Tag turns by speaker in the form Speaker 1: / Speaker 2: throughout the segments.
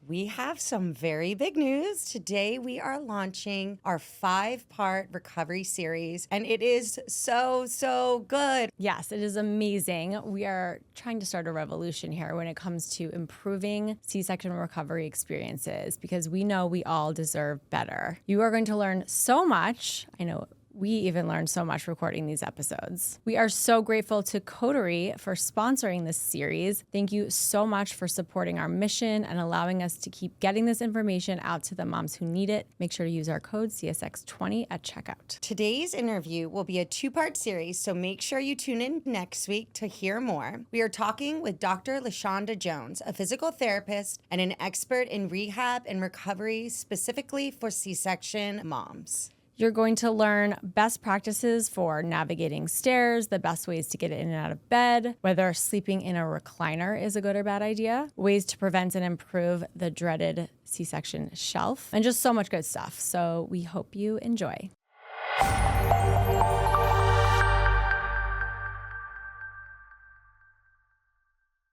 Speaker 1: We have some very big news. Today we are launching our 5-part recovery series, and it is so good.
Speaker 2: Yes, it is amazing. We are trying to start a revolution here when it comes to improving C-section recovery experiences because we know we all deserve better. You are going to learn so much. I know we even learned so much recording these episodes. We are so grateful to Coterie for sponsoring this series. Thank you so much for supporting our mission and allowing us to keep getting this information out to the moms who need it. Make sure to use our code CSX20 at checkout.
Speaker 1: Today's interview will be a 2-part series, so make sure you tune in next week to hear more. We are talking with Dr. Lashonda Jones, a physical therapist and an expert in rehab and recovery specifically for C-section moms.
Speaker 2: You're going to learn best practices for navigating stairs, the best ways to get in and out of bed, whether sleeping in a recliner is a good or bad idea, ways to prevent and improve the dreaded C-section shelf, and just so much good stuff. So we hope you enjoy.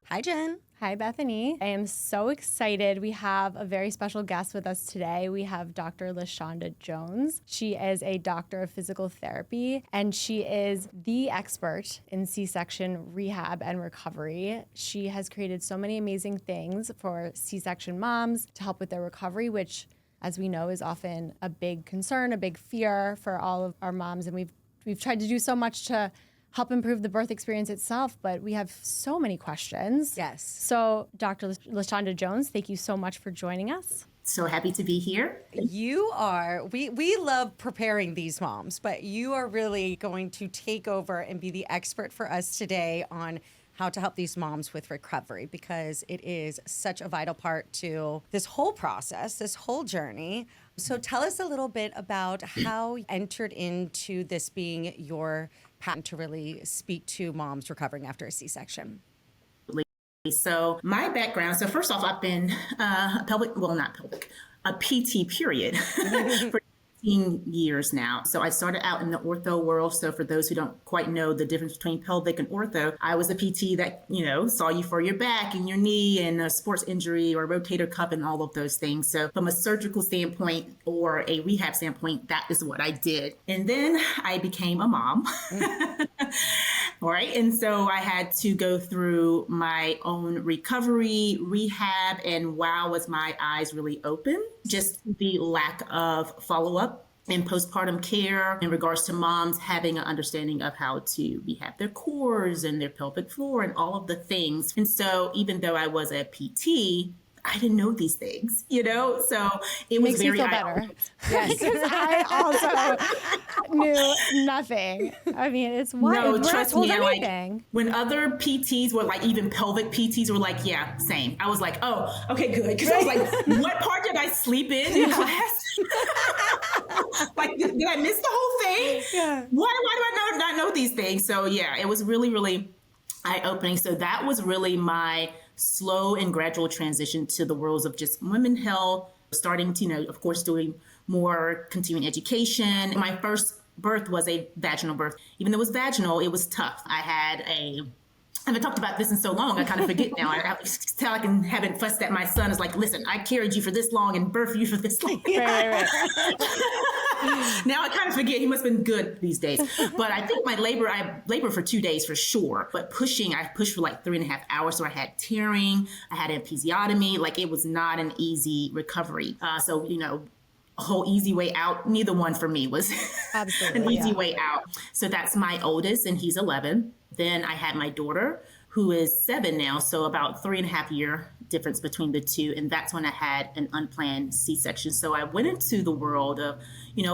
Speaker 1: Hi, Jen.
Speaker 2: Hi, Bethany. I am so excited. We have a very special guest with us today. We have Dr. Lashonda Jones. She is a doctor of physical therapy, and she is the expert in C-section rehab and recovery. She has created so many amazing things for C-section moms to help with their recovery, which, as we know, is often a big concern, a big fear for all of our moms. And we've tried to do so much to help improve the birth experience itself, but we have so many questions.
Speaker 1: Yes.
Speaker 2: So Dr. Lashonda Jones, thank you so much for joining us.
Speaker 3: So happy to be here.
Speaker 1: You are, we love preparing these moms, but you are really going to take over and be the expert for us today on how to help these moms with recovery, because it is such a vital part to this whole process, this whole journey. So tell us a little bit about how you entered into this being your patent to really speak to moms recovering after a C-section.
Speaker 3: So my background, so first off, I've been a PT period for 15 years now. So I started out in the ortho world. So for those who don't quite know the difference between pelvic and ortho, I was a PT that, saw you for your back and your knee and a sports injury or rotator cuff and all of those things. So from a surgical standpoint or a rehab standpoint, that is what I did. And then I became a mom. All right. And so I had to go through my own recovery, rehab, and wow, was my eyes really open. Just the lack of follow-up and postpartum care in regards to moms having an understanding of how to rehab their cores and their pelvic floor and all of the things. And so even though I was a PT, I didn't know these things, so it was
Speaker 2: Makes
Speaker 3: very
Speaker 2: you feel better. Yes. Because I also knew nothing. I mean, it's wild.
Speaker 3: No, trust me,
Speaker 2: anything.
Speaker 3: When other PTs were like, even pelvic PTs were like, yeah, same. I was like, oh, okay, good. Because I was like, what part did I sleep in class? Like, did I miss the whole thing?
Speaker 1: Yeah.
Speaker 3: Why do I not know these things? So yeah, it was really, really eye-opening. So that was really my slow and gradual transition to the worlds of just women health, starting to, of course, doing more continuing education. My first birth was a vaginal birth. Even though it was vaginal, it was tough. I haven't talked about this in so long, I kind of forget now. I tell I haven't fussed at my son. It's like, listen, I carried you for this long and birthed you for this long.
Speaker 2: Right.
Speaker 3: Now I kind of forget. He must have been good these days. But I think I labored for 2 days for sure. But I pushed for like 3.5 hours. So I had tearing, I had episiotomy. Like, it was not an easy recovery. So, a whole easy way out. Neither one for me was an easy way out. So that's my oldest, and he's 11. Then I had my daughter, who is 7 now. So about 3.5 year difference between the two. And that's when I had an unplanned C-section. So I went into the world of,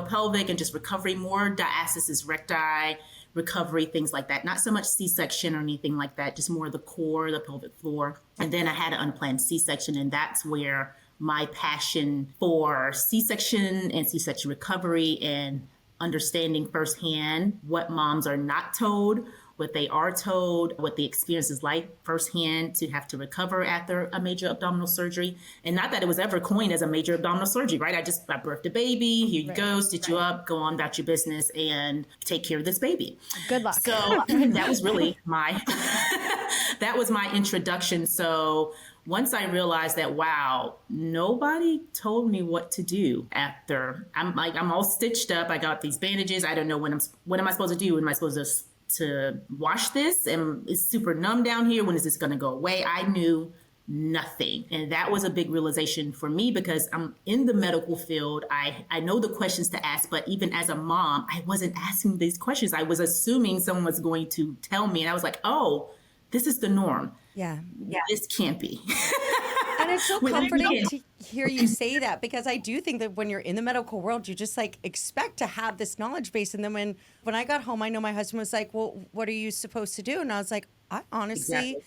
Speaker 3: pelvic and just recovery, more diastasis recti, recovery, things like that. Not so much C-section or anything like that, just more the core, the pelvic floor. And then I had an unplanned C-section, and that's where my passion for C-section and C-section recovery and understanding firsthand what moms are not told, what they are told, what the experience is like firsthand to have to recover after a major abdominal surgery. And not that it was ever coined as a major abdominal surgery, right? I birthed a baby, here you go, stitch you up, go on about your business and take care of this baby.
Speaker 2: Good luck.
Speaker 3: So that was really that was my introduction. So once I realized that, wow, nobody told me what to do after I'm all stitched up. I got these bandages. I don't know what am I supposed to do? Am I supposed to wash this? And it's super numb down here. When is this going to go away? I knew nothing. And that was a big realization for me because I'm in the medical field. I know the questions to ask, but even as a mom, I wasn't asking these questions. I was assuming someone was going to tell me. And I was like, oh, this is the norm.
Speaker 1: Yeah.
Speaker 3: This can't be.
Speaker 1: And it's so comforting to hear you say that, because I do think that when you're in the medical world, you just like expect to have this knowledge base. And then when I got home, I know my husband was like, well, what are you supposed to do? And I was like, I honestly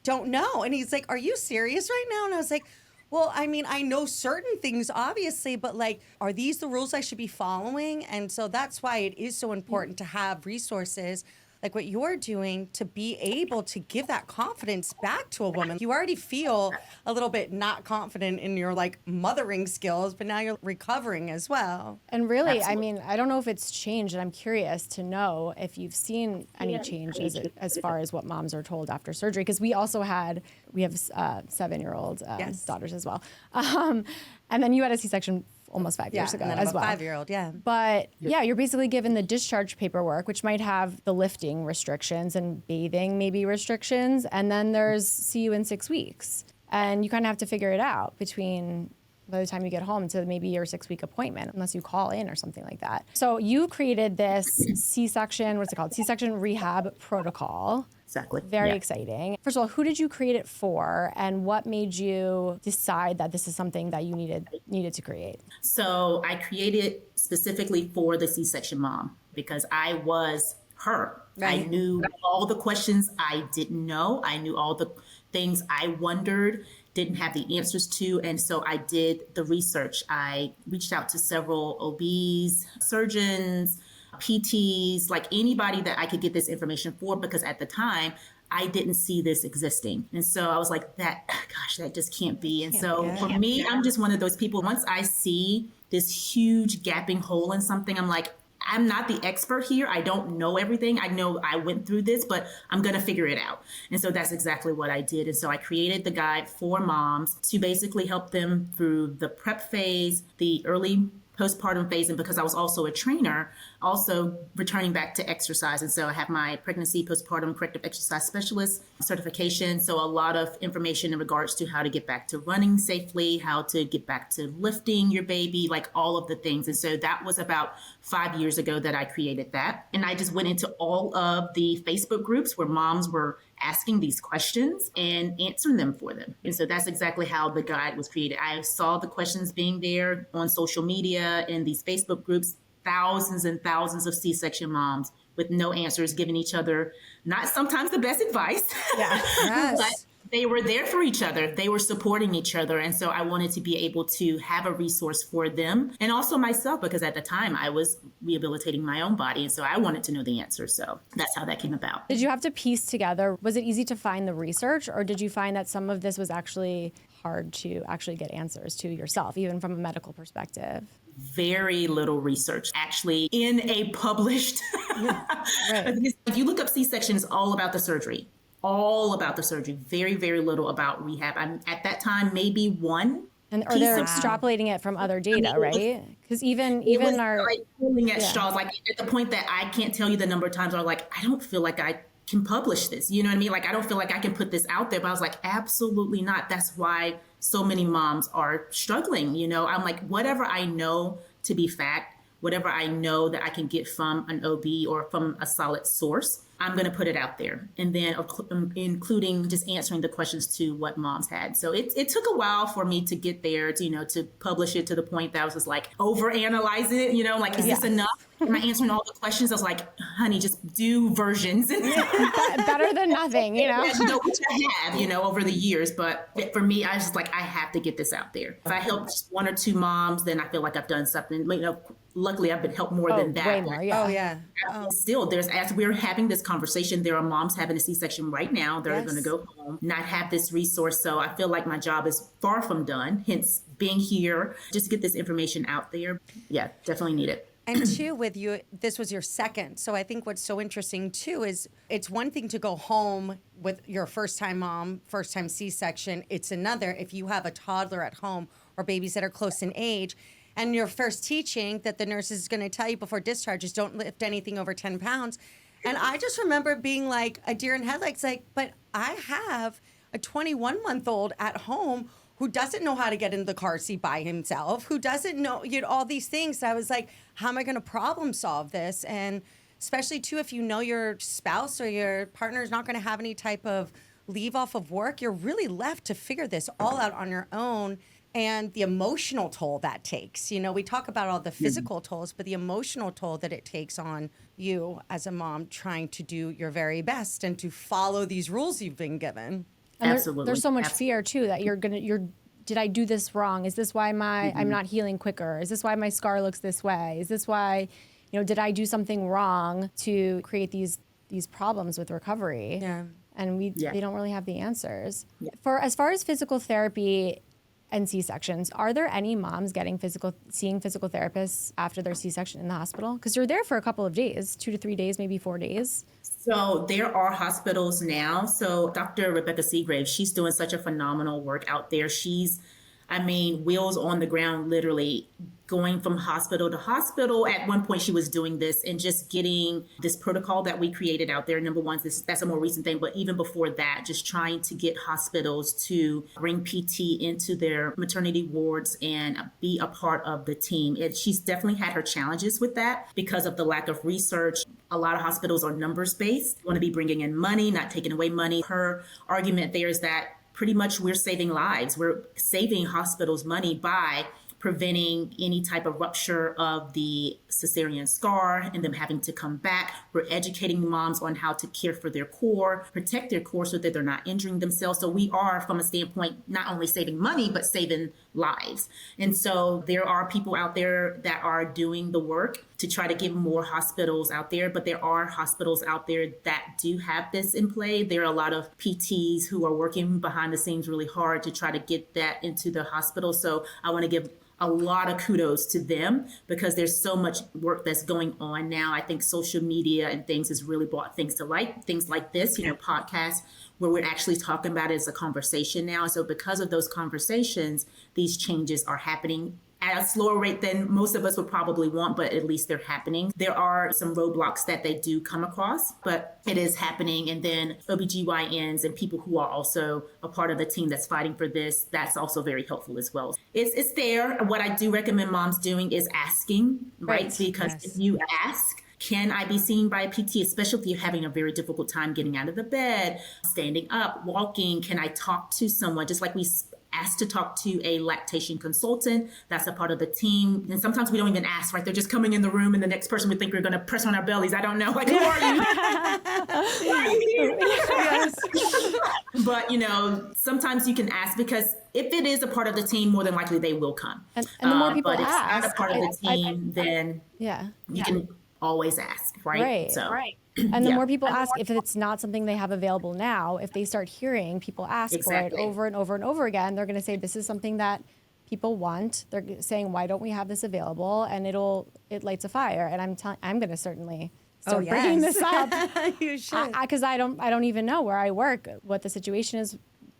Speaker 1: don't know. And he's like, are you serious right now? And I was like, well, I mean, I know certain things, obviously, but like, are these the rules I should be following? And so that's why it is so important to have resources like what you're doing to be able to give that confidence back to a woman. You already feel a little bit not confident in your like mothering skills, but now you're recovering as well.
Speaker 2: And really, I mean, I don't know if it's changed, and I'm curious to know if you've seen any changes as far as what moms are told after surgery, because we have 7-year-old daughters as well. And then you had a C-section almost 5 years ago as well.
Speaker 1: 5-year-old,
Speaker 2: But you're basically given the discharge paperwork, which might have the lifting restrictions and bathing maybe restrictions. And then there's see you in 6 weeks. And you kind of have to figure it out between by the time you get home to maybe your 6-week appointment, unless you call in or something like that. So you created this C-section, what's it called? C-section Rehab Protocol.
Speaker 3: Exactly.
Speaker 2: Very exciting. First of all, who did you create it for, and what made you decide that this is something that you needed to create?
Speaker 3: So I created specifically for the C-section mom because I was her. Right. I knew all the questions I didn't know. I knew all the things I wondered, didn't have the answers to. And so I did the research. I reached out to several OBs, surgeons, PTs, like anybody that I could get this information for, because at the time I didn't see this existing. And so I was like, that just can't be. And so for me, I'm just one of those people, once I see this huge gaping hole in something, I'm like, I'm not the expert here. I don't know everything. I know I went through this, but I'm going to figure it out. And so that's exactly what I did. And so I created the guide for moms to basically help them through the prep phase, the early postpartum phase, and because I was also a trainer, also returning back to exercise. And so I have my pregnancy postpartum corrective exercise specialist certification. So a lot of information in regards to how to get back to running safely, how to get back to lifting your baby, like all of the things. And so that was about 5 years ago that I created that. And I just went into all of the Facebook groups where moms were asking these questions and answering them for them. And so that's exactly how the guide was created. I saw the questions being there on social media in these Facebook groups, thousands and thousands of C-section moms with no answers, giving each other not sometimes the best advice, but they were there for each other. They were supporting each other. And so I wanted to be able to have a resource for them and also myself, because at the time I was rehabilitating my own body. And so I wanted to know the answer. So that's how that came about.
Speaker 2: Did you have to piece together? Was it easy to find the research, or did you find that some of this was actually hard to actually get answers to yourself, even from a medical perspective?
Speaker 3: Very little research actually in a published. If you look up C-section, it's all about the surgery. All about the surgery. Very, very little about rehab. At that time, maybe one.
Speaker 2: Or they're extrapolating it from other data, right? Because even our
Speaker 3: like pulling at straws, like at the point that I can't tell you the number of times I'm like, I don't feel like I can publish this. You know what I mean? Like, I don't feel like I can put this out there. But I was like, absolutely not. That's why so many moms are struggling. You know, I'm like, whatever I know to be fact, whatever I know that I can get from an OB or from a solid source, I'm going to put it out there. And then including just answering the questions to what moms had. So it took a while for me to get there, to, you know, to publish it to the point that I was just like over analyzing it, you know, like, is this enough? Am I answering all the questions? I was like, honey, just do versions.
Speaker 2: Better than nothing, you know?
Speaker 3: Which I have, you know, over the years. But for me, I was just like, I have to get this out there. If I help just one or two moms, then I feel like I've done something. You know, luckily, I've been helped more than that.
Speaker 2: Way more,
Speaker 3: Still, as we're having this conversation, there are moms having a C-section right now. They're going to go home, not have this resource. So I feel like my job is far from done. Hence, being here just to get this information out there. Yeah, definitely need it.
Speaker 1: And two, with you, this was your second. So I think what's so interesting too is it's one thing to go home with your first time mom, first time C-section. It's another if you have a toddler at home or babies that are close in age. And your first teaching that the nurse is going to tell you before discharge is don't lift anything over 10 pounds. And I just remember being like a deer in headlights, like, but I have a 21-month-old at home who doesn't know how to get in the car seat by himself, who doesn't know, all these things. So I was like, how am I going to problem solve this? And especially, too, if you know your spouse or your partner is not going to have any type of leave off of work, you're really left to figure this all out on your own. And the emotional toll that takes. We talk about all the physical tolls, but the emotional toll that it takes on you as a mom trying to do your very best and to follow these rules you've been given.
Speaker 2: And
Speaker 3: Absolutely.
Speaker 2: There's so much fear too that did I do this wrong? Is this why I'm not healing quicker? Is this why my scar looks this way? Is this why, did I do something wrong to create these problems with recovery?
Speaker 1: Yeah.
Speaker 2: And they don't really have the answers.
Speaker 3: Yeah.
Speaker 2: As far as physical therapy and C-sections, are there any moms seeing physical therapists after their C-section in the hospital? Because you're there for a couple of days, 2 to 3 days, maybe 4 days.
Speaker 3: So there are hospitals now. So Dr. Rebecca Seagrave, she's doing such a phenomenal work out there. She's, wheels on the ground, literally going from hospital to hospital. At one point, she was doing this and just getting this protocol that we created out there. Number one, that's a more recent thing. But even before that, just trying to get hospitals to bring PT into their maternity wards and be a part of the team. She's definitely had her challenges with that because of the lack of research. A lot of hospitals are numbers based, want to be bringing in money, not taking away money. Her argument there is that pretty much we're saving lives. We're saving hospitals money by preventing any type of rupture of the cesarean scar and them having to come back. We're educating moms on how to care for their core, protect their core so that they're not injuring themselves. So we are, from a standpoint, not only saving money, but saving lives. And so there are people out there that are doing the work to try to get more hospitals out there, but there are hospitals out there that do have this in play. There are a lot of PTs who are working behind the scenes really hard to try to get that into the hospital. So I want to give a lot of kudos to them because there's so much work that's going on now. I think social media and things has really brought things to light, things like this, podcasts where we're actually talking about it as a conversation now. So because of those conversations, these changes are happening at a slower rate than most of us would probably want, but at least they're happening. There are some roadblocks that they do come across, but it is happening. And then OBGYNs and people who are also a part of the team that's fighting for this, that's also very helpful as well. It's there. What I do recommend moms doing is asking, right? Because if you ask, can I be seen by a PT, especially if you're having a very difficult time getting out of the bed, standing up, walking? Can I talk to someone? Just like we asked to talk to a lactation consultant that's a part of the team. And sometimes we don't even ask, right? They're just coming in the room and the next person would think we're going to press on our bellies. I don't know. Like, who are you? Why are you here? Yes. But, sometimes you can ask because if it is a part of the team, more than likely they will come.
Speaker 2: And the more people
Speaker 3: but
Speaker 2: ask.
Speaker 3: But if it's not a part of the team, then you can always ask, right?
Speaker 2: Right. And the more people ask, if it's not something they have available now, if they start hearing people ask for it over and over and over again, they're going to say, this is something that people want. They're saying, why don't we have this available? And it lights a fire. And I'm going to certainly start bringing this up.
Speaker 1: You should.
Speaker 2: Because I don't even know where I work, what the situation is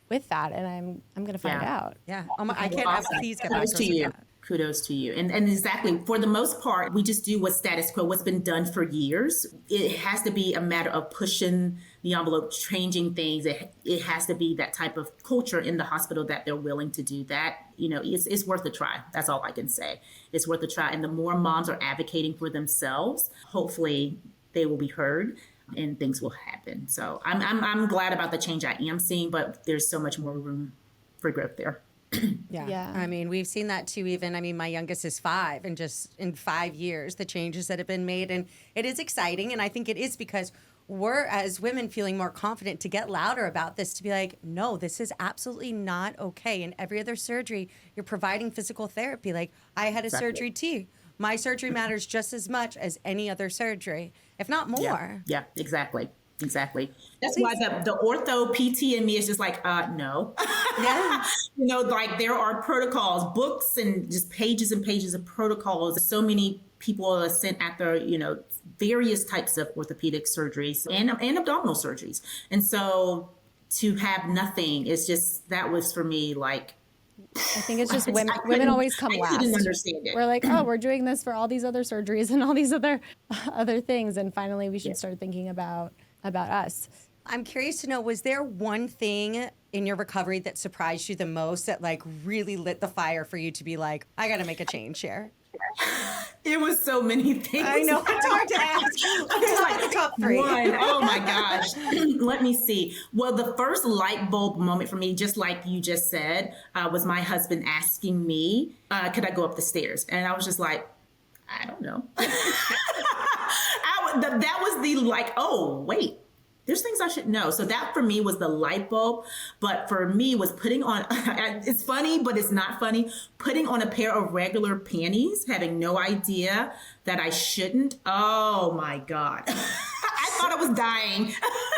Speaker 2: with that. And I'm going to find out.
Speaker 1: Yeah. I can't please get back
Speaker 3: to you. Kudos to you. And exactly, for the most part, we just do what's status quo, what's been done for years. It has to be a matter of pushing the envelope, changing things. It has to be that type of culture in the hospital that they're willing to do that. It's worth a try. That's all I can say. It's worth a try. And the more moms are advocating for themselves, hopefully they will be heard and things will happen. So I'm glad about the change I am seeing, but there's so much more room for growth there.
Speaker 1: Yeah. We've seen that too. Even, my youngest is 5, and just in 5 years, the changes that have been made, and it is exciting. And I think it is because we're, as women, feeling more confident to get louder about this, to be like, no, this is absolutely not okay. In every other surgery, you're providing physical therapy. Like, I had a surgery too. My surgery matters just as much as any other surgery, if not more.
Speaker 3: Yeah, exactly. That's why the ortho PT in me is just like, no.
Speaker 1: Yeah.
Speaker 3: Like there are protocols, books, and just pages and pages of protocols. So many people are sent after, various types of orthopedic surgeries and abdominal surgeries. And so to have nothing is just, that was for me like,
Speaker 2: I think it's just women always come last.
Speaker 3: I didn't understand it.
Speaker 2: We're like, oh, we're doing this for all these other surgeries and all these other things. And finally we should start thinking about us.
Speaker 1: I'm curious to know, was there one thing in your recovery that surprised you the most, that like really lit the fire for you to be like, I got to make a change here?
Speaker 3: It was so many things.
Speaker 1: I know, it's hard to ask. It's like the top three.
Speaker 3: One, oh my gosh. Let me see. Well, the first light bulb moment for me, just like you just said, was my husband asking me, could I go up the stairs? And I was just like, I don't know. That was the like, oh, wait. There's things I should know. So that for me was the light bulb. But for me was putting on, it's funny, but it's not funny, putting on a pair of regular panties, having no idea that I shouldn't. Oh my God. I thought I was dying.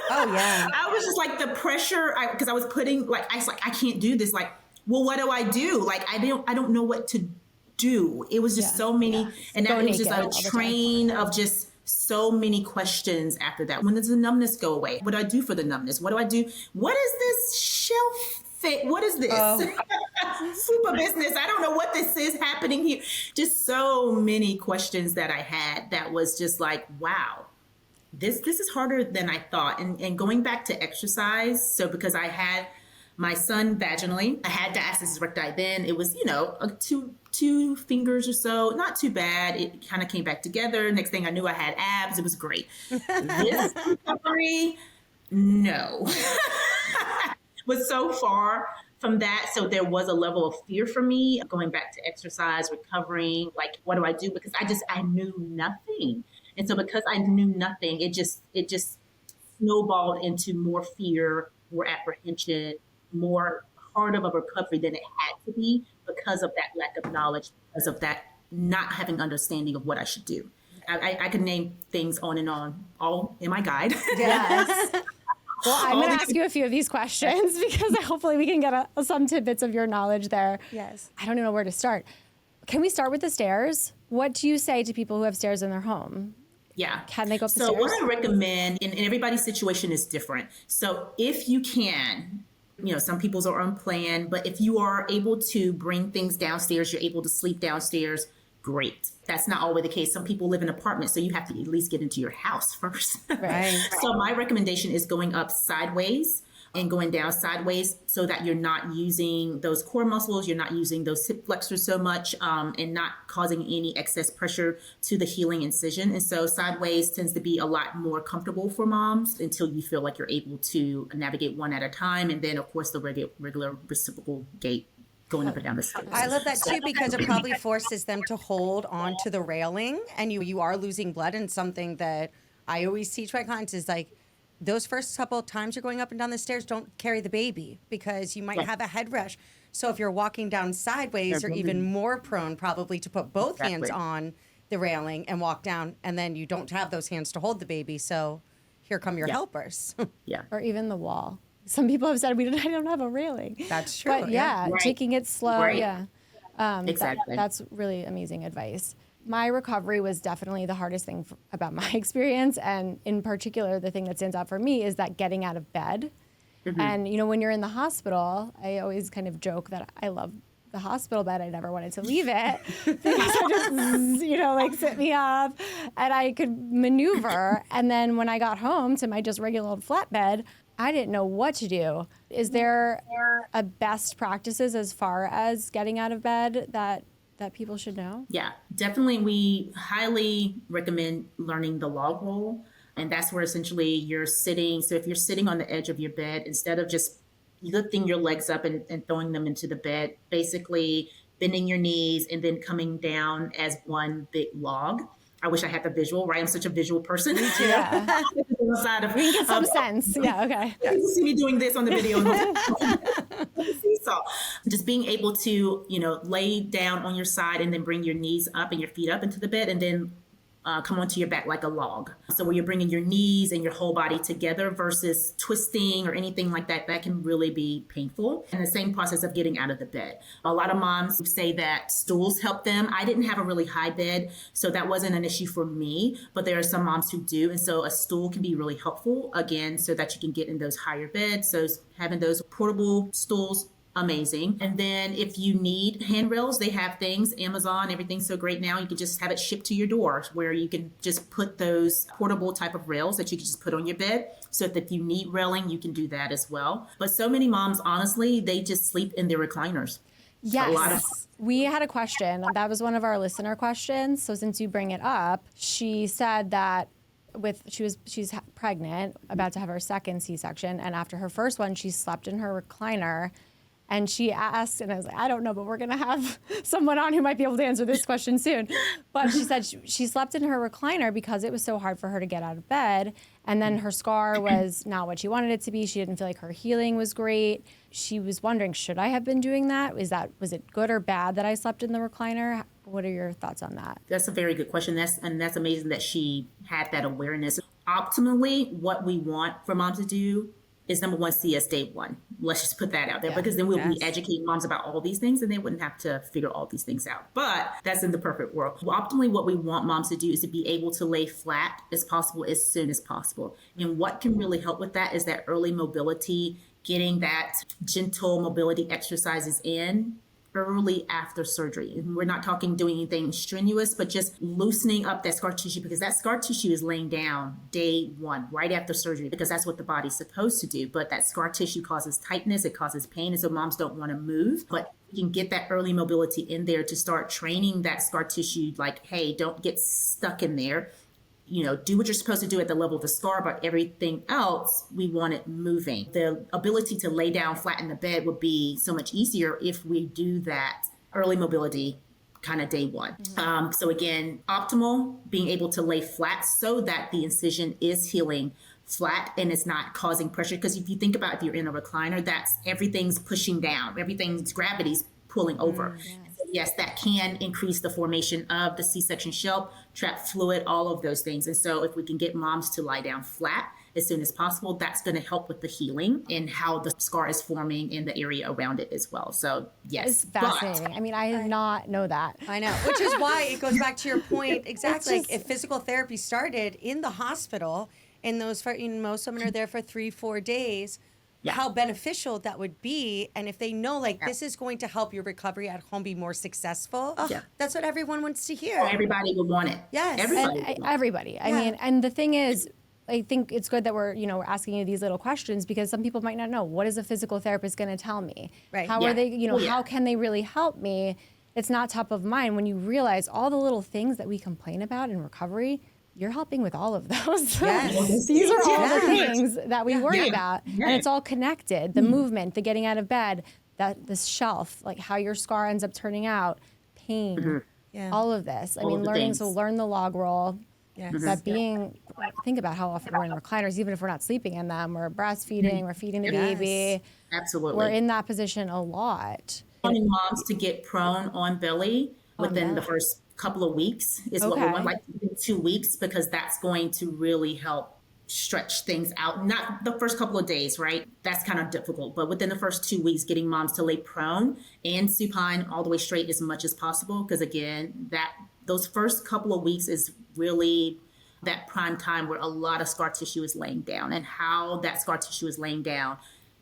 Speaker 1: Oh yeah.
Speaker 3: I was just like the pressure, because I was putting like, I was like, I can't do this. Like, well, what do I do? Like, I don't know what to do. It was just so many. And that was just a train of just so many questions after that. When does the numbness go away? What do I do for the numbness? What do I do? What is this shelf thing? What is this? Super business. I don't know what this is happening here. Just so many questions that I had that was just like, wow, this is harder than I thought. And going back to exercise, so because I had my son vaginally, I had diastasis recti then. It was, two fingers or so, not too bad. It kind of came back together. Next thing I knew, I had abs. It was great. This recovery, no. Was so far from that. So there was a level of fear for me going back to exercise, recovering, like, what do I do? Because I knew nothing. And so because I knew nothing, it just snowballed into more fear, more apprehension, more hard of a recovery than it had to be because of that lack of knowledge, because of that not having understanding of what I should do. I could name things on and on, all in my guide.
Speaker 2: Yes. Well, I'm going to ask you a few of these questions because hopefully we can get some tidbits of your knowledge there.
Speaker 1: Yes.
Speaker 2: I don't know where to start. Can we start with the stairs? What do you say to people who have stairs in their home?
Speaker 3: Yeah.
Speaker 2: Can they go up the
Speaker 3: stairs? So what I recommend, and everybody's situation is different. So if you can, some people's are unplanned, but if you are able to bring things downstairs, you're able to sleep downstairs, great. That's not always the case. Some people live in apartments, so you have to at least get into your house first.
Speaker 1: Right.
Speaker 3: So my recommendation is going up sideways and going down sideways so that you're not using those core muscles, you're not using those hip flexors so much, and not causing any excess pressure to the healing incision. And so sideways tends to be a lot more comfortable for moms until you feel like you're able to navigate one at a time. And then, of course, the regular reciprocal gait going up and down the stairs.
Speaker 1: I love that too, because it probably forces them to hold on to the railing, and you are losing blood. And something that I always teach my clients is like, those first couple of times you're going up and down the stairs, don't carry the baby because you might have a head rush. So if you're walking down sideways, you're even more prone probably to put both hands on the railing and walk down, and then you don't have those hands to hold the baby. So here come your helpers.
Speaker 3: Yeah.
Speaker 2: Or even the wall. Some people have said, I don't have a railing.
Speaker 1: That's true.
Speaker 2: But yeah, taking it slow.
Speaker 3: Right.
Speaker 2: Yeah.
Speaker 3: Exactly.
Speaker 2: That's really amazing advice. My recovery was definitely the hardest thing about my experience. And in particular, the thing that stands out for me is that getting out of bed. Mm-hmm. And, when you're in the hospital, I always kind of joke that I love the hospital bed. I never wanted to leave it because I just, sit me up and I could maneuver. And then when I got home to my just regular old flat bed, I didn't know what to do. Is there a best practices as far as getting out of bed that people should know? Yeah,
Speaker 3: definitely. We highly recommend learning the log roll. And that's where essentially you're sitting. So if you're sitting on the edge of your bed, instead of just lifting your legs up and throwing them into the bed, basically bending your knees and then coming down as one big log. I wish I had the visual, right? I'm such a visual person. Me too.
Speaker 2: Yeah. We can get some sense. Yeah, okay.
Speaker 3: You see me doing this on the video. Seesaw. Just being able to, lay down on your side and then bring your knees up and your feet up into the bed and then come onto your back like a log. So where you're bringing your knees and your whole body together versus twisting or anything like that, that can really be painful. And the same process of getting out of the bed. A lot of moms say that stools help them. I didn't have a really high bed, so that wasn't an issue for me, but there are some moms who do. And so a stool can be really helpful, again, so that you can get in those higher beds. So having those portable stools, amazing. And then if you need handrails, they have things, Amazon, everything's so great now. You can just have it shipped to your door where you can just put those portable type of rails that you can just put on your bed. So that if you need railing, you can do that as well. But so many moms, honestly, they just sleep in their recliners.
Speaker 2: Yes. We had a question. That was one of our listener questions. So since you bring it up, she said that she's pregnant, about to have her second C-section. And after her first one, she slept in her recliner. And she asked, and I was like, I don't know, but we're going to have someone on who might be able to answer this question soon. But she said she slept in her recliner because it was so hard for her to get out of bed. And then her scar was not what she wanted it to be. She didn't feel like her healing was great. She was wondering, should I have been doing that? Was it good or bad that I slept in the recliner? What are your thoughts on that?
Speaker 3: That's a very good question. That's amazing that she had that awareness. Optimally, what we want for moms to do is number one, see us day one. Let's just put that out there, because then we'll be educating moms about all these things and they wouldn't have to figure all these things out. But that's in the perfect world. Well, optimally, what we want moms to do is to be able to lay flat as possible as soon as possible. And what can really help with that is that early mobility, getting that gentle mobility exercises in early after surgery. And we're not talking doing anything strenuous, but just loosening up that scar tissue, because that scar tissue is laying down day one, right after surgery, because that's what the body's supposed to do. But that scar tissue causes tightness, it causes pain, and so moms don't want to move. But you can get that early mobility in there to start training that scar tissue, like, hey, don't get stuck in there. You know, do what you're supposed to do at the level of the scar, but everything else, we want it moving. The ability to lay down flat in the bed would be so much easier if we do that early mobility kind of day one. So again, optimal, being able to lay flat so that the incision is healing flat and it's not causing pressure. Because if you think about if you're in a recliner, that's everything's pushing down, everything's gravity's pulling over. Yes, that can increase the formation of the C-section shelf, trap fluid, all of those things. And so if we can get moms to lie down flat as soon as possible, that's going to help with the healing and how the scar is forming in the area around it as well. So yes.
Speaker 2: It's fascinating. I mean, I did not know that.
Speaker 1: I know, which is why it goes back to your point. Exactly. Like if physical therapy started in the hospital and most women are there for 3-4 days, how beneficial that would be. And if they know, like, this is going to help your recovery at home be more successful, that's what everyone wants to hear.
Speaker 3: Everybody would want it.
Speaker 1: Yes.
Speaker 2: Everybody. I mean, and the thing is, I think it's good that we're asking you these little questions, because some people might not know, what is a physical therapist going to tell me?
Speaker 1: Right.
Speaker 2: How are they, how can they really help me? It's not top of mind when you realize all the little things that we complain about in recovery. You're helping with all of those.
Speaker 1: Yes.
Speaker 2: These are all the things that we worry about. And it's all connected. The movement, the getting out of bed, this shelf, like how your scar ends up turning out, pain, all of this. I mean, learn the log roll.
Speaker 1: Yes.
Speaker 2: That think about how often we're in recliners, even if we're not sleeping in them, we're breastfeeding, we're feeding the baby.
Speaker 3: Absolutely.
Speaker 2: We're in that position a lot.
Speaker 3: Wanting moms to get prone on belly within the first couple of weeks is what we want, like 2 weeks, because that's going to really help stretch things out. Not the first couple of days, right? That's kind of difficult, but within the first 2 weeks, getting moms to lay prone and supine all the way straight as much as possible. Because again, those first couple of weeks is really that prime time where a lot of scar tissue is laying down, and how that scar tissue is laying down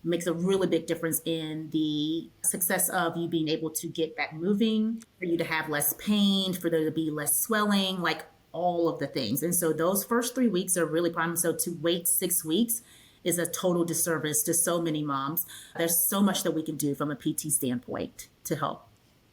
Speaker 3: makes a really big difference in the success of you being able to get back moving, for you to have less pain, for there to be less swelling, like all of the things. And so those first 3 weeks are really prime. So to wait 6 weeks is a total disservice to so many moms. There's so much that we can do from a PT standpoint to help.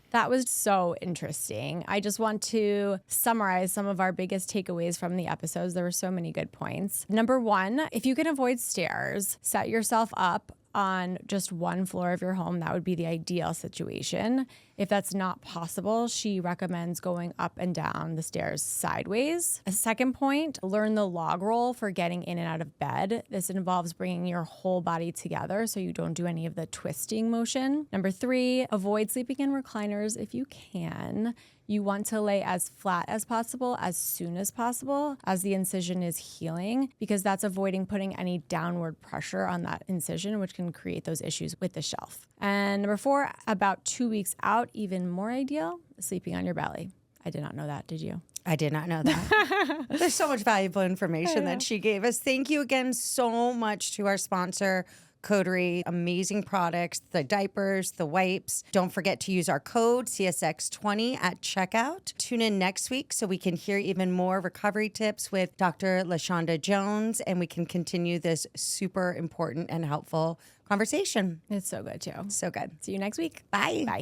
Speaker 2: That was so interesting. I just want to summarize some of our biggest takeaways from the episodes. There were so many good points. Number one, if you can avoid stairs, set yourself up on just one floor of your home. That would be the ideal situation. If that's not possible, she recommends going up and down the stairs sideways. A second point, learn the log roll for getting in and out of bed. This involves bringing your whole body together so you don't do any of the twisting motion. Number 3, avoid sleeping in recliners if you can. You want to lay as flat as possible as soon as possible as the incision is healing, because that's avoiding putting any downward pressure on that incision, which can create those issues with the shelf. And number 4, about 2 weeks out, even more ideal, sleeping on your belly. I did not know that, did you?
Speaker 1: I did not know that. There's so much valuable information that she gave us. Thank you again so much to our sponsor, Coterie. Amazing products, the diapers, the wipes. Don't forget to use our code CSX20 at checkout. Tune in next week so we can hear even more recovery tips with Dr. Lashonda Jones, and we can continue this super important and helpful conversation.
Speaker 2: It's so good too.
Speaker 1: So good.
Speaker 2: See you next week.
Speaker 1: Bye.
Speaker 2: Bye.